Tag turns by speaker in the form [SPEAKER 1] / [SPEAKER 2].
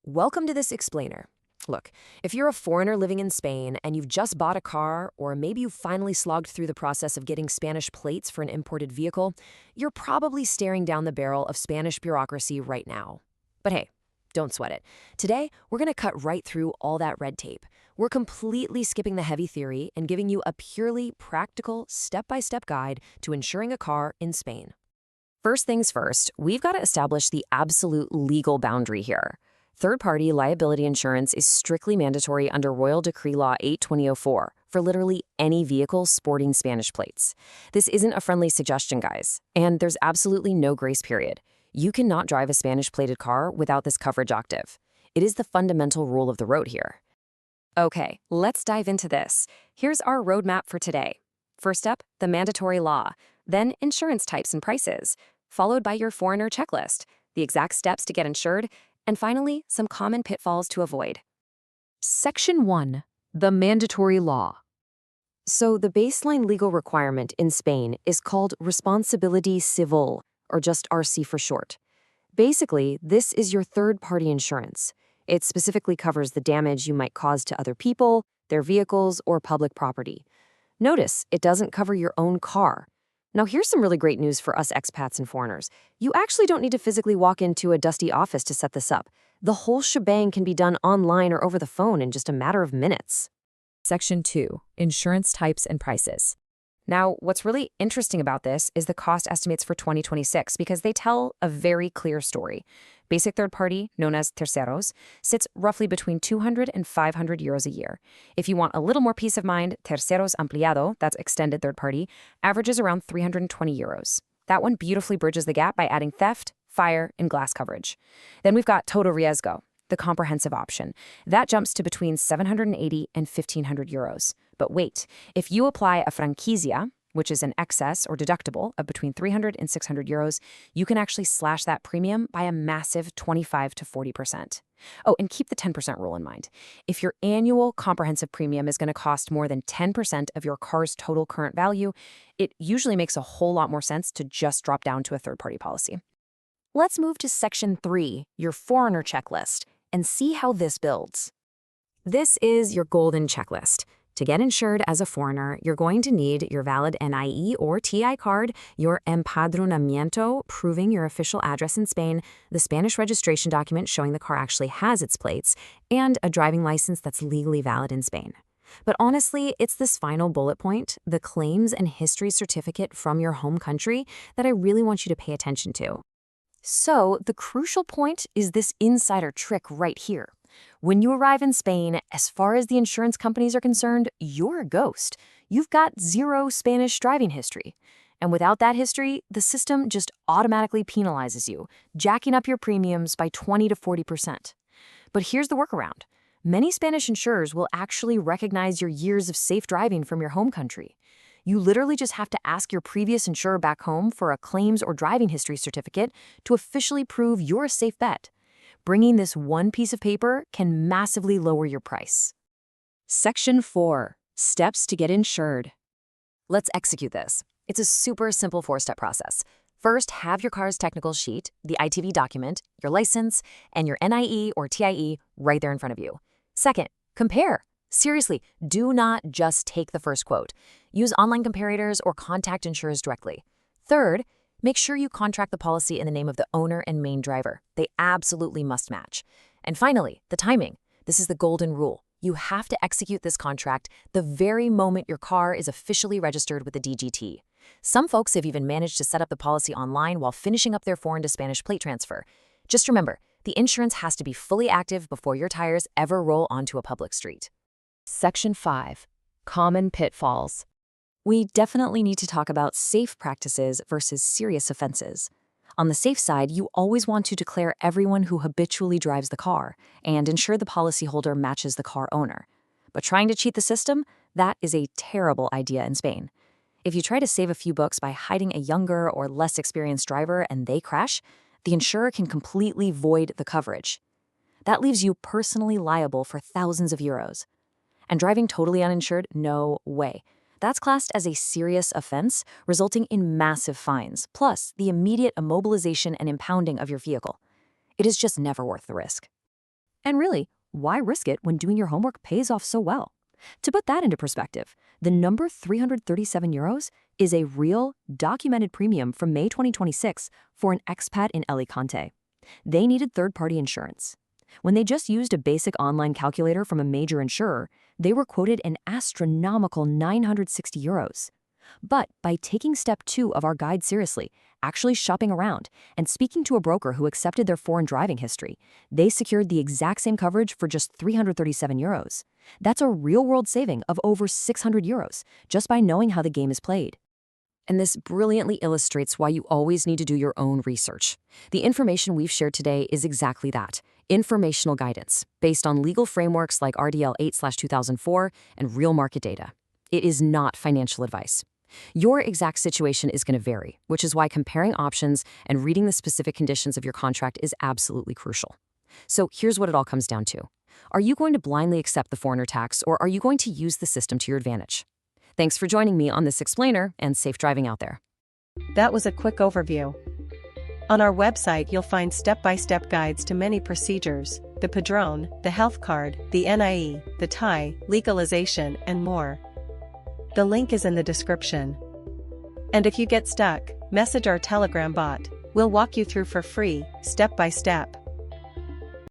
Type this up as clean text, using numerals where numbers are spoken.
[SPEAKER 1] Welcome to this explainer. Look, if you're a foreigner living in Spain and you've just bought a car, or maybe you've finally slogged through the process of getting Spanish plates for an imported vehicle, you're probably staring down the barrel of Spanish bureaucracy right now. But hey, don't sweat it. Today, we're going to cut right through all that red tape. We're completely skipping the heavy theory and giving you a purely practical, step-by-step guide to insuring a car in Spain. First things first, we've got to establish the absolute legal boundary here. Third-party liability insurance is strictly mandatory under Royal Decree Law 8/2004 for literally any vehicle sporting Spanish plates. This isn't a friendly suggestion, guys, and there's absolutely no grace period. You cannot drive a Spanish-plated car without this coverage active. It is the fundamental rule of the road here. Okay, let's dive into this. Here's our roadmap for today. First up, the mandatory law, then insurance types and prices, followed by your foreigner checklist, the exact steps to get insured, and finally, some common pitfalls to avoid. Section 1. The mandatory law. So the baseline legal requirement in Spain is called Responsability Civil, or just RC for short. Basically, this is your third-party insurance. It specifically covers the damage you might cause to other people, their vehicles, or public property. Notice, it doesn't cover your own car. Now, here's some really great news for us expats and foreigners. You actually don't need to physically walk into a dusty office to set this up. The whole shebang can be done online or over the phone in just a matter of minutes. Section 2. Insurance types and prices. Now, what's really interesting about this is the cost estimates for 2026 because they tell a very clear story. Basic third party, known as terceros, sits roughly between 200 and 500 euros a year. If you want a little more peace of mind, terceros ampliado, that's extended third party, averages around 320 euros. That one beautifully bridges the gap by adding theft, fire, and glass coverage. Then we've got todo riesgo, the comprehensive option. That jumps to between 780 and 1,500 euros. But wait, if you apply a franquicia, which is an excess or deductible of between 300 and 600 euros, you can actually slash that premium by a massive 25 to 40%. Oh, and keep the 10% rule in mind. If your annual comprehensive premium is going to cost more than 10% of your car's total current value, it usually makes a whole lot more sense to just drop down to a third-party policy. Let's move to Section 3, your foreigner checklist, and see how this builds. This is your golden checklist. To get insured as a foreigner, you're going to need your valid NIE or TI card, your empadronamiento proving your official address in Spain, the Spanish registration document showing the car actually has its plates, and a driving license that's legally valid in Spain. But honestly, it's this final bullet point, the claims and history certificate from your home country, that I really want you to pay attention to. So the crucial point is this insider trick right here. When you arrive in Spain, as far as the insurance companies are concerned, you're a ghost. You've got zero Spanish driving history. And without that history, the system just automatically penalizes you, jacking up your premiums by 20 to 40%. But here's the workaround. Many Spanish insurers will actually recognize your years of safe driving from your home country. You literally just have to ask your previous insurer back home for a claims or driving history certificate to officially prove you're a safe bet. Bringing this one piece of paper can massively lower your price. Section 4. Steps to get insured. Let's execute this. It's a super simple 4-step process. First, have your car's technical sheet, the ITV document, your license, and your NIE or TIE right there in front of you. Second, compare. Seriously, do not just take the first quote. Use online comparators or contact insurers directly. Third, make sure you contract the policy in the name of the owner and main driver. They absolutely must match. And finally, the timing. This is the golden rule. You have to execute this contract the very moment your car is officially registered with the DGT. Some folks have even managed to set up the policy online while finishing up their foreign to Spanish plate transfer. Just remember, the insurance has to be fully active before your tires ever roll onto a public street. Section 5. Common pitfalls. We definitely need to talk about safe practices versus serious offenses. On the safe side, you always want to declare everyone who habitually drives the car and ensure the policyholder matches the car owner. But trying to cheat the system, that is a terrible idea in Spain. If you try to save a few bucks by hiding a younger or less experienced driver and they crash, the insurer can completely void the coverage. That leaves you personally liable for thousands of euros. And driving totally uninsured? No way. That's classed as a serious offense, resulting in massive fines, plus the immediate immobilization and impounding of your vehicle. It is just never worth the risk. And really, why risk it when doing your homework pays off so well? To put that into perspective, the number €337 is a real, documented premium from May 2026 for an expat in Alicante. They needed third-party insurance. When they just used a basic online calculator from a major insurer, they were quoted an astronomical €960. But by taking step 2 of our guide seriously, actually shopping around, and speaking to a broker who accepted their foreign driving history, they secured the exact same coverage for just €337. That's a real-world saving of over €600 just by knowing how the game is played. And this brilliantly illustrates why you always need to do your own research. The information we've shared today is exactly that, informational guidance, based on legal frameworks like RDL 8/2004 and real market data. It is not financial advice. Your exact situation is going to vary, which is why comparing options and reading the specific conditions of your contract is absolutely crucial. So here's what it all comes down to. Are you going to blindly accept the foreigner tax, or are you going to use the system to your advantage? Thanks for joining me on this explainer, and safe driving out there.
[SPEAKER 2] That was a quick overview. On our website you'll find step-by-step guides to many procedures, the Padrón, the health card, the NIE, the TIE, legalization, and more. The link is in the description. And if you get stuck, message our Telegram bot. We'll walk you through for free, step by step.